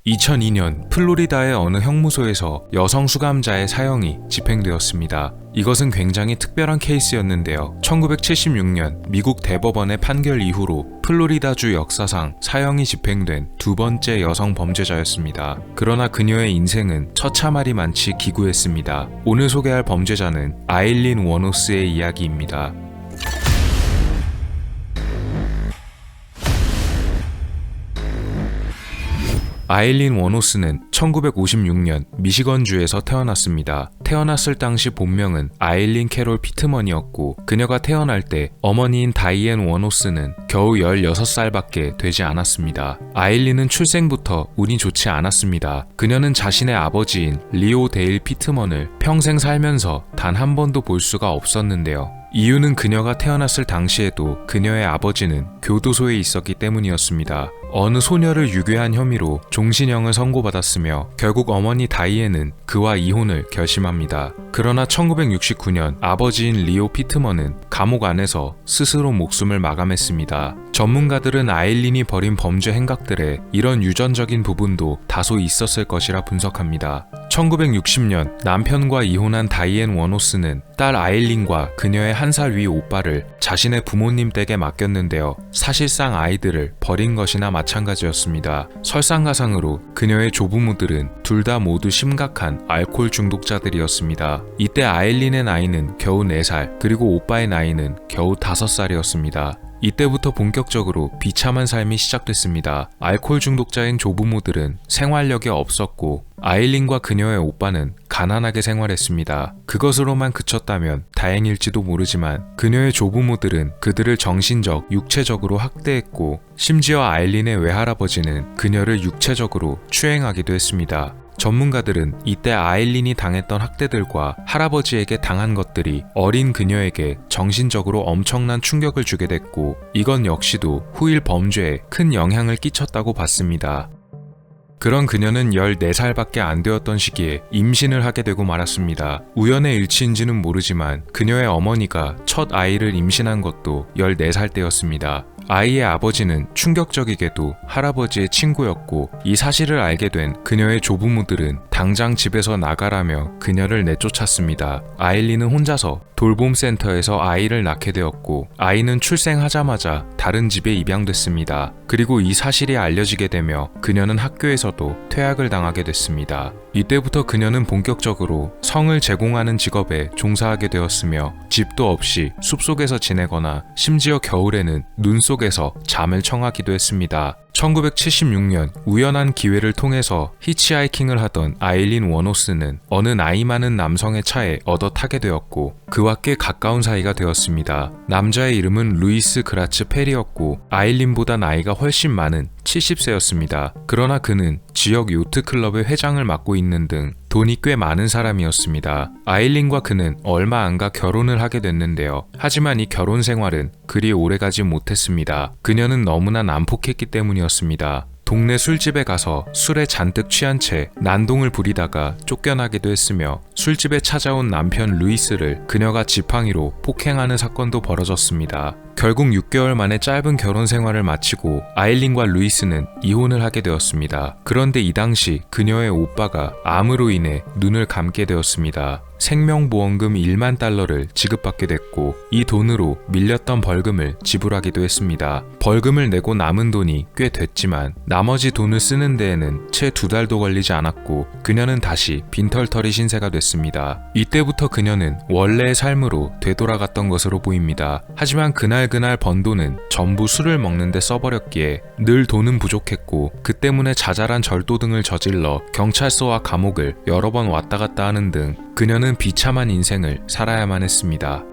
2002년 플로리다의 어느 형무소에서 여성 수감자의 사형이 집행되었습니다. 이것은 굉장히 특별한 케이스였는데요. 1976년 미국 대법원의 판결 이후로 플로리다주 역사상 사형이 집행된 두 번째 여성 범죄자였습니다. 그러나 그녀의 인생은 처참하리 많지 기구했습니다. 오늘 소개할 범죄자는 아일린 워노스의 이야기입니다. 아일린 워노스는 1956년 미시건주에서 태어났습니다. 태어났을 당시 본명은 아일린 캐롤 피트먼이었고 그녀가 태어날 때 어머니인 다이앤 워노스는 겨우 16살밖에 되지 않았습니다. 아일린은 출생부터 운이 좋지 않았습니다. 그녀는 자신의 아버지인 리오 데일 피트먼을 평생 살면서 단 한 번도 볼 수가 없었는데요. 이유는 그녀가 태어났을 당시에도 그녀의 아버지는 교도소에 있었기 때문이었습니다. 어느 소녀를 유괴한 혐의로 종신형을 선고받았으며 결국 어머니 다이앤은 그와 이혼을 결심합니다. 그러나 1969년 아버지인 리오 피트먼은 감옥 안에서 스스로 목숨을 마감했습니다. 전문가들은 아일린이 벌인 범죄 행각들에 이런 유전적인 부분도 다소 있었을 것이라 분석합니다. 1960년 남편과 이혼한 다이앤 워노스는 딸 아일린과 그녀의 1살 위 오빠를 자신의 부모님 댁에 맡겼는데요. 사실상 아이들을 버린 것이나 마찬가지였습니다. 설상가상으로 그녀의 조부모들은 둘 다 모두 심각한 알코올 중독자들이었습니다. 이때 아일린의 나이는 겨우 4살, 그리고 오빠의 나이는 겨우 5살이었습니다. 이때부터 본격적으로 비참한 삶이 시작됐습니다. 알코올 중독자인 조부모들은 생활력이 없었고 아일린과 그녀의 오빠는 가난하게 생활했습니다. 그것으로만 그쳤다면 다행일지도 모르지만 그녀의 조부모들은 그들을 정신적, 육체적으로 학대했고 심지어 아일린의 외할아버지는 그녀를 육체적으로 추행하기도 했습니다. 전문가들은 이때 아일린이 당했던 학대들과 할아버지에게 당한 것들이 어린 그녀에게 정신적으로 엄청난 충격을 주게 됐고 이건 역시도 후일 범죄에 큰 영향을 끼쳤다고 봤습니다. 그런 그녀는 14살밖에 안 되었던 시기에 임신을 하게 되고 말았습니다. 우연의 일치인지는 모르지만 그녀의 어머니가 첫 아이를 임신한 것도 14살 때였습니다. 아이의 아버지는 충격적이게도 할아버지의 친구였고 이 사실을 알게 된 그녀의 조부모들은 당장 집에서 나가라며 그녀를 내쫓았습니다. 아일린은 혼자서 돌봄센터에서 아이를 낳게 되었고 아이는 출생하자마자 다른 집에 입양됐습니다. 그리고 이 사실이 알려지게 되며 그녀는 학교에서도 퇴학을 당하게 됐습니다. 이때부터 그녀는 본격적으로 성을 제공하는 직업에 종사하게 되었으며 집도 없이 숲속에서 지내거나 심지어 겨울에는 눈 속에서 잠을 청하기도 했습니다. 1976년 우연한 기회를 통해서 히치하이킹을 하던 아일린 워노스는 어느 나이 많은 남성의 차에 얻어 타게 되었고 그와 꽤 가까운 사이가 되었습니다. 남자의 이름은 루이스 그라츠 페리였고 아일린보다 나이가 훨씬 많은 70세였습니다. 그러나 그는 지역 요트클럽의 회장을 맡고 있는 등 돈이 꽤 많은 사람이었습니다. 아일린과 그는 얼마 안 가 결혼을 하게 됐는데요. 하지만 이 결혼 생활은 그리 오래가지 못했습니다. 그녀는 너무나 난폭했기 때문이었습니다. 동네 술집에 가서 술에 잔뜩 취한 채 난동을 부리다가 쫓겨나기도 했으며 술집에 찾아온 남편 루이스를 그녀가 지팡이로 폭행하는 사건도 벌어졌습니다. 결국 6개월 만에 짧은 결혼 생활을 마치고 아일린과 루이스는 이혼을 하게 되었습니다. 그런데 이 당시 그녀의 오빠가 암으로 인해 눈을 감게 되었습니다. 생명보험금 1만 달러를 지급받게 됐고 이 돈으로 밀렸던 벌금을 지불하기도 했습니다. 벌금을 내고 남은 돈이 꽤 됐지만 나머지 돈을 쓰는 데에는 채 2달도 걸리지 않았고 그녀는 다시 빈털터리 신세가 됐습니다. 이때부터 그녀는 원래의 삶으로 되돌아갔던 것으로 보입니다. 하지만 그날 번 돈은 전부 술을 먹는데 써버렸기에 늘 돈은 부족했고 그 때문에 자잘한 절도 등을 저질러 경찰서와 감옥을 여러 번 왔다 갔다 하는 등 그녀는 비참한 인생을 살아야만 했습니다.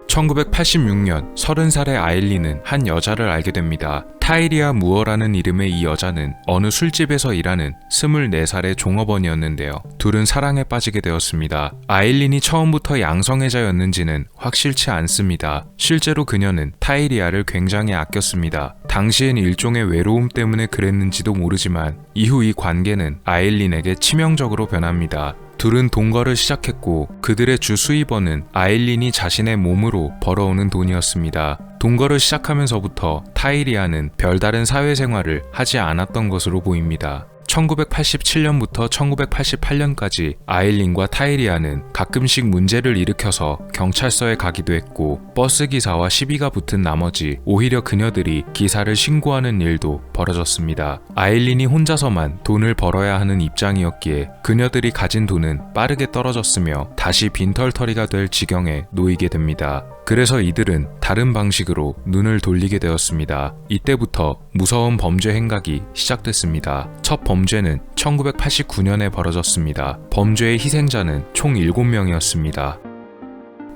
1986년 30살의 아일린은 한 여자를 알게 됩니다. 타이리아 무어라는 이름의 이 여자는 어느 술집에서 일하는 24살의 종업원이었는데요. 둘은 사랑에 빠지게 되었습니다. 아일린이 처음부터 양성애자였는지는 확실치 않습니다. 실제로 그녀는 타이리아를 굉장히 아꼈습니다. 당시엔 일종의 외로움 때문에 그랬는지도 모르지만 이후 이 관계는 아일린에게 치명적으로 변합니다. 둘은 동거를 시작했고 그들의 주 수입원은 아일린이 자신의 몸으로 벌어오는 돈이었습니다. 동거를 시작하면서부터 타이리아는 별다른 사회생활을 하지 않았던 것으로 보입니다. 1987년부터 1988년까지 아일린과 타이리아는 가끔씩 문제를 일으켜서 경찰서에 가기도 했고, 버스 기사와 시비가 붙은 나머지 오히려 그녀들이 기사를 신고하는 일도 벌어졌습니다. 아일린이 혼자서만 돈을 벌어야 하는 입장이었기에 그녀들이 가진 돈은 빠르게 떨어졌으며 다시 빈털터리가 될 지경에 놓이게 됩니다. 그래서 이들은 다른 방식으로 눈을 돌리게 되었습니다. 이때부터 무서운 범죄 행각이 시작됐습니다. 첫 범죄는 1989년에 벌어졌습니다. 범죄의 희생자는 총 7명이었습니다.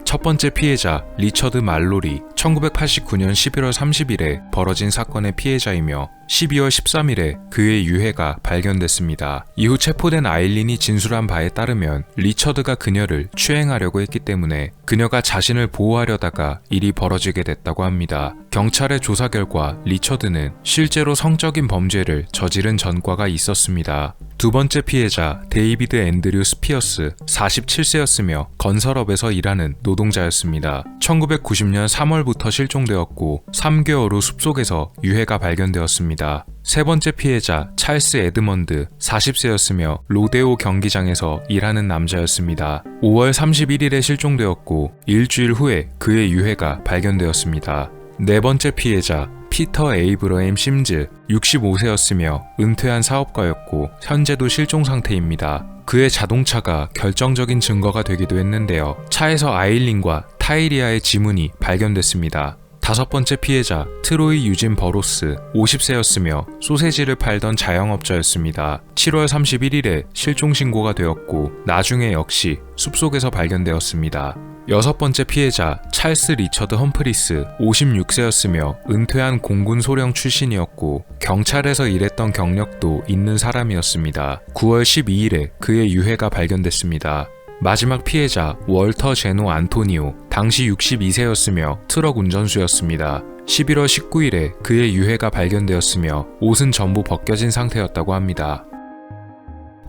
첫 번째 피해자 리처드 말로리, 1989년 11월 30일에 벌어진 사건의 피해자이며 12월 13일에 그의 유해가 발견됐습니다. 이후 체포된 아일린이 진술한 바에 따르면 리처드가 그녀를 추행하려고 했기 때문에 그녀가 자신을 보호하려다가 일이 벌어지게 됐다고 합니다. 경찰의 조사 결과 리처드는 실제로 성적인 범죄를 저지른 전과가 있었습니다. 두 번째 피해자 데이비드 앤드류 스피어스, 47세였으며 건설업에서 일하는 노동자였습니다. 1990년 3월부터 실종되었고 3개월 후 숲속에서 유해가 발견되었습니다. 세 번째 피해자 찰스 에드먼드, 40세였으며 로데오 경기장에서 일하는 남자였습니다. 5월 31일에 실종되었고 일주일 후에 그의 유해가 발견되었습니다. 네 번째 피해자 피터 에이브러햄 심즈, 65세였으며 은퇴한 사업가였고 현재도 실종 상태입니다. 그의 자동차가 결정적인 증거가 되기도 했는데요. 차에서 아일린과 타이리아의 지문이 발견됐습니다. 다섯 번째 피해자 트로이 유진 버로스, 50세였으며 소세지를 팔던 자영업자였습니다. 7월 31일에 실종 신고가 되었고 나중에 역시 숲속에서 발견되었습니다. 여섯 번째 피해자 찰스 리처드 험프리스, 56세였으며 은퇴한 공군 소령 출신이었고 경찰에서 일했던 경력도 있는 사람이었습니다. 9월 12일에 그의 유해가 발견됐습니다. 마지막 피해자 월터 제노 안토니오, 당시 62세였으며 트럭 운전수였습니다. 11월 19일에 그의 유해가 발견되었으며 옷은 전부 벗겨진 상태였다고 합니다.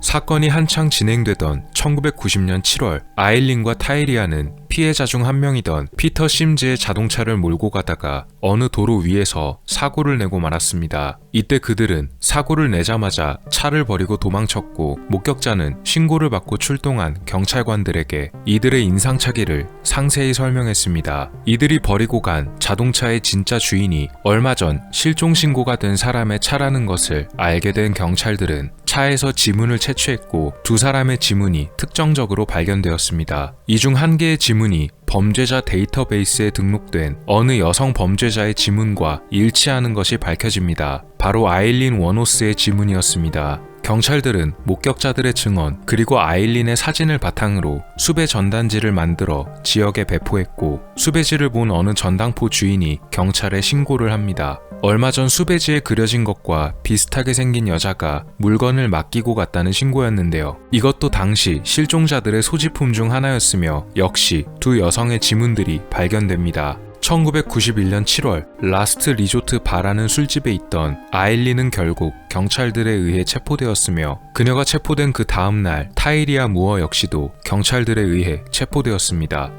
사건이 한창 진행되던 1990년 7월, 아일린과 타이리아는 피해자 중 한 명이던 피터 심즈의 자동차를 몰고 가다가 어느 도로 위에서 사고를 내고 말았습니다. 이때 그들은 사고를 내자마자 차를 버리고 도망쳤고 목격자는 신고를 받고 출동한 경찰관들에게 이들의 인상착의를 상세히 설명했습니다. 이들이 버리고 간 자동차의 진짜 주인이 얼마 전 실종 신고가 된 사람의 차라는 것을 알게 된 경찰들은 차에서 지문을 채취했고 두 사람의 지문이 특정적으로 발견되었습니다. 이 중 한 개의 지문이 범죄자 데이터베이스에 등록된 어느 여성 범죄자의 지문과 일치하는 것이 밝혀집니다. 바로 아일린 워노스의 지문이었습니다. 경찰들은 목격자들의 증언 그리고 아일린의 사진을 바탕으로 수배 전단지를 만들어 지역에 배포했고 수배지를 본 어느 전당포 주인이 경찰에 신고를 합니다. 얼마 전 수배지에 그려진 것과 비슷하게 생긴 여자가 물건을 맡기고 갔다는 신고였는데요. 이것도 당시 실종자들의 소지품 중 하나였으며 역시 두 여성의 지문들이 발견됩니다. 1991년 7월 라스트 리조트 바라는 술집에 있던 아일린은 결국 경찰들에 의해 체포되었으며 그녀가 체포된 그 다음날 타이리아 무어 역시도 경찰들에 의해 체포되었습니다.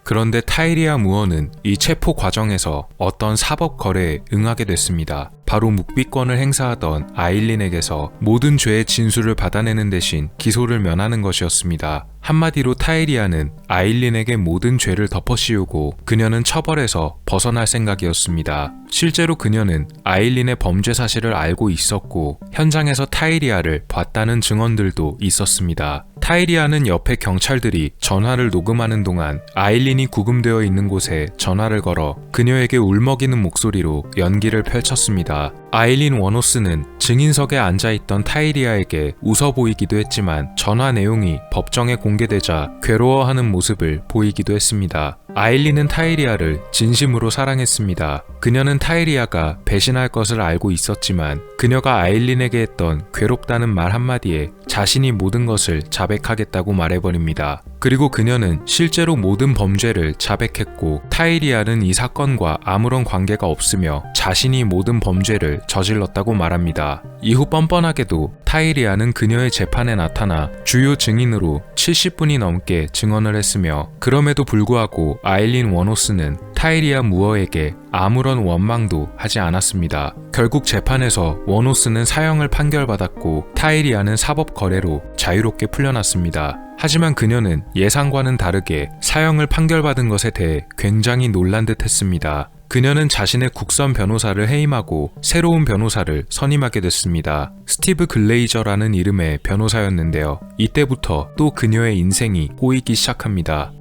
그런데 타이리아 무어는 이 체포 과정에서 어떤 사법 거래에 응하게 됐습니다. 바로 묵비권을 행사하던 아일린에게서 모든 죄의 진술을 받아내는 대신 기소를 면하는 것이었습니다. 한마디로 타이리아는 아일린에게 모든 죄를 덮어씌우고 그녀는 처벌에서 벗어날 생각이었습니다. 실제로 그녀는 아일린의 범죄 사실을 알고 있었고 현장에서 타이리아를 봤다는 증언들도 있었습니다. 타이리아는 옆에 경찰들이 전화를 녹음하는 동안 아일린이 구금되어 있는 곳에 전화를 걸어 그녀에게 울먹이는 목소리로 연기를 펼쳤습니다. 아일린 워노스는 증인석에 앉아있던 타이리아에게 웃어 보이기도 했지만 전화 내용이 법정에 공개되자 괴로워하는 모습을 보이기도 했습니다. 아일린은 타이리아를 진심으로 사랑했습니다. 그녀는 타이리아가 배신할 것을 알고 있었지만 그녀가 아일린에게 했던 괴롭다는 말 한마디에 자신이 모든 것을 자백하겠다고 말해버립니다. 그리고 그녀는 실제로 모든 범죄를 자백했고 타이리안은 이 사건과 아무런 관계가 없으며 자신이 모든 범죄를 저질렀다고 말합니다. 이후 뻔뻔하게도 타이리안은 그녀의 재판에 나타나 주요 증인으로 70분이 넘게 증언을 했으며 그럼에도 불구하고 아일린 워노스는 타이리안 무어에게 아무런 원망도 하지 않았습니다. 결국 재판에서 워노스는 사형을 판결받았고 타이리안은 사법거래로 자유롭게 풀려났습니다. 하지만 그녀는 예상과는 다르게 사형을 판결받은 것에 대해 굉장히 놀란 듯 했습니다. 그녀는 자신의 국선 변호사를 해임하고 새로운 변호사를 선임하게 됐습니다. 스티브 글레이저라는 이름의 변호사였는데요. 이때부터 또 그녀의 인생이 꼬이기 시작합니다.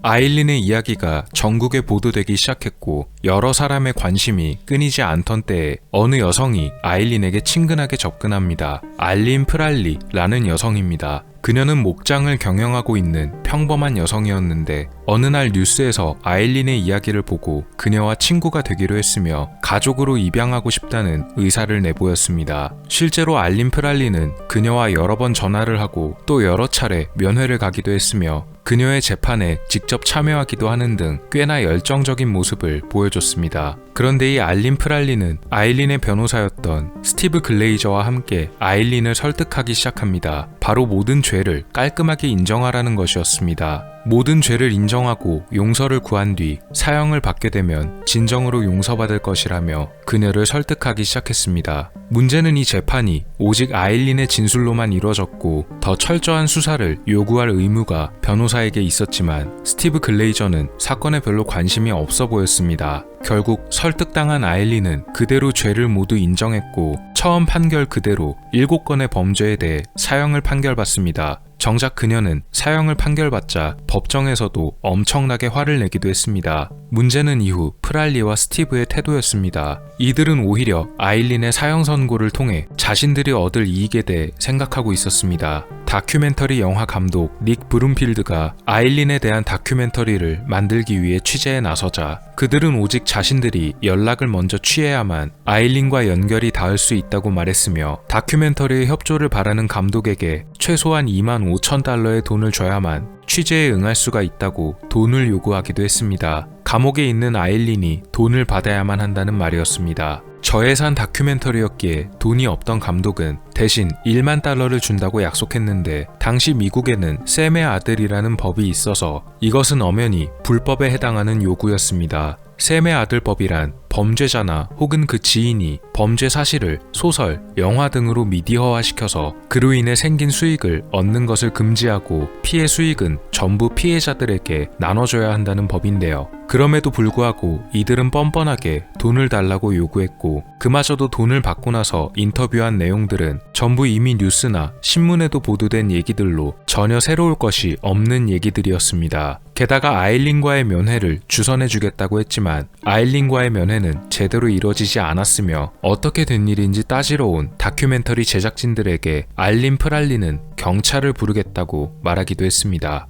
아일린의 이야기가 전국에 보도되기 시작했고 여러 사람의 관심이 끊이지 않던 때에 어느 여성이 아일린에게 친근하게 접근합니다. 알린 프랄리라는 여성입니다. 그녀는 목장을 경영하고 있는 평범한 여성이었는데 어느 날 뉴스에서 아일린의 이야기를 보고 그녀와 친구가 되기로 했으며 가족으로 입양하고 싶다는 의사를 내보였습니다. 실제로 알린 프랄리는 그녀와 여러 번 전화를 하고 또 여러 차례 면회를 가기도 했으며 그녀의 재판에 직접 참여하기도 하는 등 꽤나 열정적인 모습을 보여줬습니다. 그런데 이 알린 프랄리는 아일린의 변호사였던 스티브 글레이저와 함께 아일린을 설득하기 시작합니다. 바로 모든 죄를 깔끔하게 인정하라는 것이었습니다. 모든 죄를 인정하고 용서를 구한 뒤 사형을 받게 되면 진정으로 용서받을 것이라며 그녀를 설득하기 시작했습니다. 문제는 이 재판이 오직 아일린의 진술로만 이루어졌고 더 철저한 수사를 요구할 의무가 변호사에게 있었지만 스티브 글레이저는 사건에 별로 관심이 없어 보였습니다. 결국 설득당한 아일린은 그대로 죄를 모두 인정했고 처음 판결 그대로 7건의 범죄에 대해 사형을 판결받습니다. 정작 그녀는 사형을 판결받자 법정에서도 엄청나게 화를 내기도 했습니다. 문제는 이후 프랄리와 스티브의 태도였습니다. 이들은 오히려 아일린의 사형 선고를 통해 자신들이 얻을 이익에 대해 생각하고 있었습니다. 다큐멘터리 영화 감독 닉 브룸필드가 아일린에 대한 다큐멘터리를 만들기 위해 취재에 나서자 그들은 오직 자신들이 연락을 먼저 취해야만 아일린과 연결이 닿을 수 있다고 말했으며 다큐멘터리의 협조를 바라는 감독에게 최소한 25,000달러의 돈을 줘야만 취재에 응할 수가 있다고 돈을 요구하기도 했습니다. 감옥에 있는 아일린이 돈을 받아야만 한다는 말이었습니다. 저예산 다큐멘터리였기에 돈이 없던 감독은 대신 1만 달러를 준다고 약속했는데 당시 미국에는 샘의 아들이라는 법이 있어서 이것은 엄연히 불법에 해당하는 요구였습니다. 샘의 아들법이란 범죄자나 혹은 그 지인이 범죄 사실을 소설, 영화 등으로 미디어화시켜서 그로 인해 생긴 수익을 얻는 것을 금지하고 피해 수익은 전부 피해자들에게 나눠줘야 한다는 법인데요. 그럼에도 불구하고 이들은 뻔뻔하게 돈을 달라고 요구했고 그마저도 돈을 받고 나서 인터뷰한 내용들은 전부 이미 뉴스나 신문에도 보도된 얘기들로 전혀 새로울 것이 없는 얘기들이었습니다. 게다가 아일린과의 면회를 주선해주겠다고 했지만 아일린과의 면회는 제대로 이루어지지 않았으며 어떻게 된 일인지 따지러 온 다큐멘터리 제작진들에게 알린 프랄리는 경찰을 부르겠다고 말하기도 했습니다.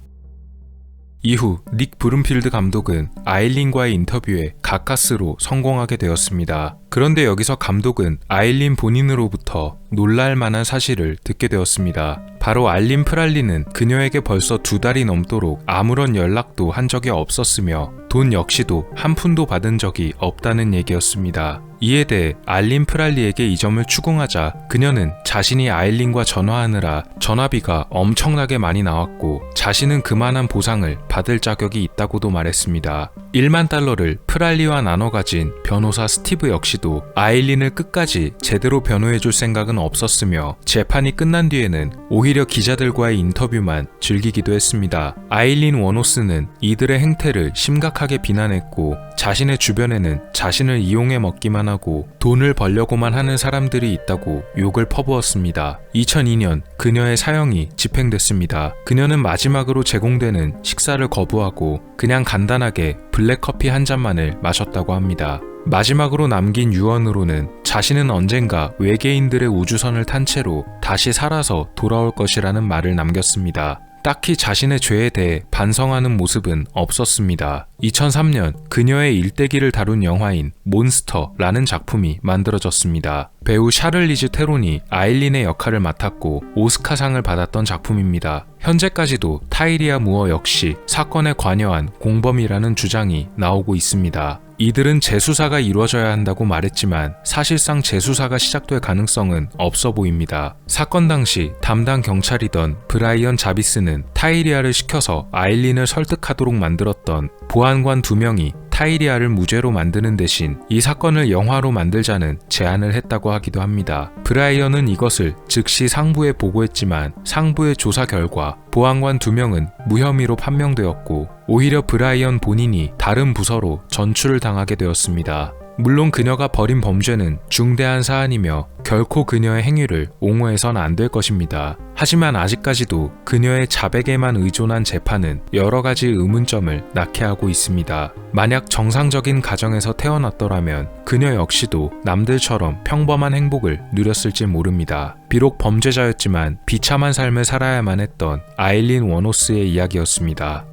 이후 닉 브룸필드 감독은 아일린과의 인터뷰에 가까스로 성공하게 되었습니다. 그런데 여기서 감독은 아일린 본인으로부터 놀랄 만한 사실을 듣게 되었습니다. 바로 알린 프랄리는 그녀에게 벌써 2달이 넘도록 아무런 연락도 한 적이 없었으며 돈 역시도 한 푼도 받은 적이 없다는 얘기였습니다. 이에 대해 알린 프랄리에게 이 점을 추궁하자 그녀는 자신이 아일린과 전화하느라 전화비가 엄청나게 많이 나왔고 자신은 그만한 보상을 받을 자격이 있다고도 말했습니다. 1만 달러를 프랄리와 나눠 가진 변호사 스티브 역시도 아일린을 끝까지 제대로 변호해줄 생각은 없었으며 재판이 끝난 뒤에는 오히려 기자들과의 인터뷰만 즐기기도 했습니다. 아일린 워노스는 이들의 행태를 심각하게 비난했고 자신의 주변에는 자신을 이용해 먹기만 하고 돈을 벌려고만 하는 사람들이 있다고 욕을 퍼부었습니다. 2002년 그녀의 사형이 집행됐습니다. 그녀는 마지막으로 제공되는 식사를 거부하고 그냥 간단하게 블랙커피 한 잔만을 마셨다고 합니다. 마지막으로 남긴 유언으로는 자신은 언젠가 외계인들의 우주선을 탄 채로 다시 살아서 돌아올 것이라는 말을 남겼습니다. 딱히 자신의 죄에 대해 반성하는 모습은 없었습니다. 2003년 그녀의 일대기를 다룬 영화인 몬스터라는 작품이 만들어졌습니다. 배우 샤를리즈 테론이 아일린의 역할을 맡았고 오스카상을 받았던 작품입니다. 현재까지도 타이리아 무어 역시 사건에 관여한 공범이라는 주장이 나오고 있습니다. 이들은 재수사가 이루어져야 한다고 말했지만 사실상 재수사가 시작될 가능성은 없어 보입니다. 사건 당시 담당 경찰이던 브라이언 자비스는 타이리아를 시켜서 아일린을 설득하도록 만들었던 보안관 2명이 타이리아를 무죄로 만드는 대신 이 사건을 영화로 만들자는 제안을 했다고 하기도 합니다. 브라이언은 이것을 즉시 상부에 보고했지만 상부의 조사 결과 보안관 2명은 무혐의로 판명되었고 오히려 브라이언 본인이 다른 부서로 전출을 당하게 되었습니다. 물론 그녀가 벌인 범죄는 중대한 사안이며 결코 그녀의 행위를 옹호해선 안 될 것입니다. 하지만 아직까지도 그녀의 자백에만 의존한 재판은 여러 가지 의문점을 낳게 하고 있습니다. 만약 정상적인 가정에서 태어났더라면 그녀 역시도 남들처럼 평범한 행복을 누렸을지 모릅니다. 비록 범죄자였지만 비참한 삶을 살아야만 했던 아일린 워노스의 이야기였습니다.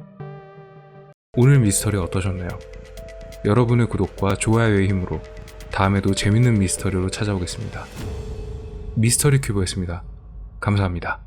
오늘 미스터리 어떠셨나요? 여러분의 구독과 좋아요의 힘으로 다음에도 재밌는 미스터리로 찾아오겠습니다. 미스터리 큐브였습니다. 감사합니다.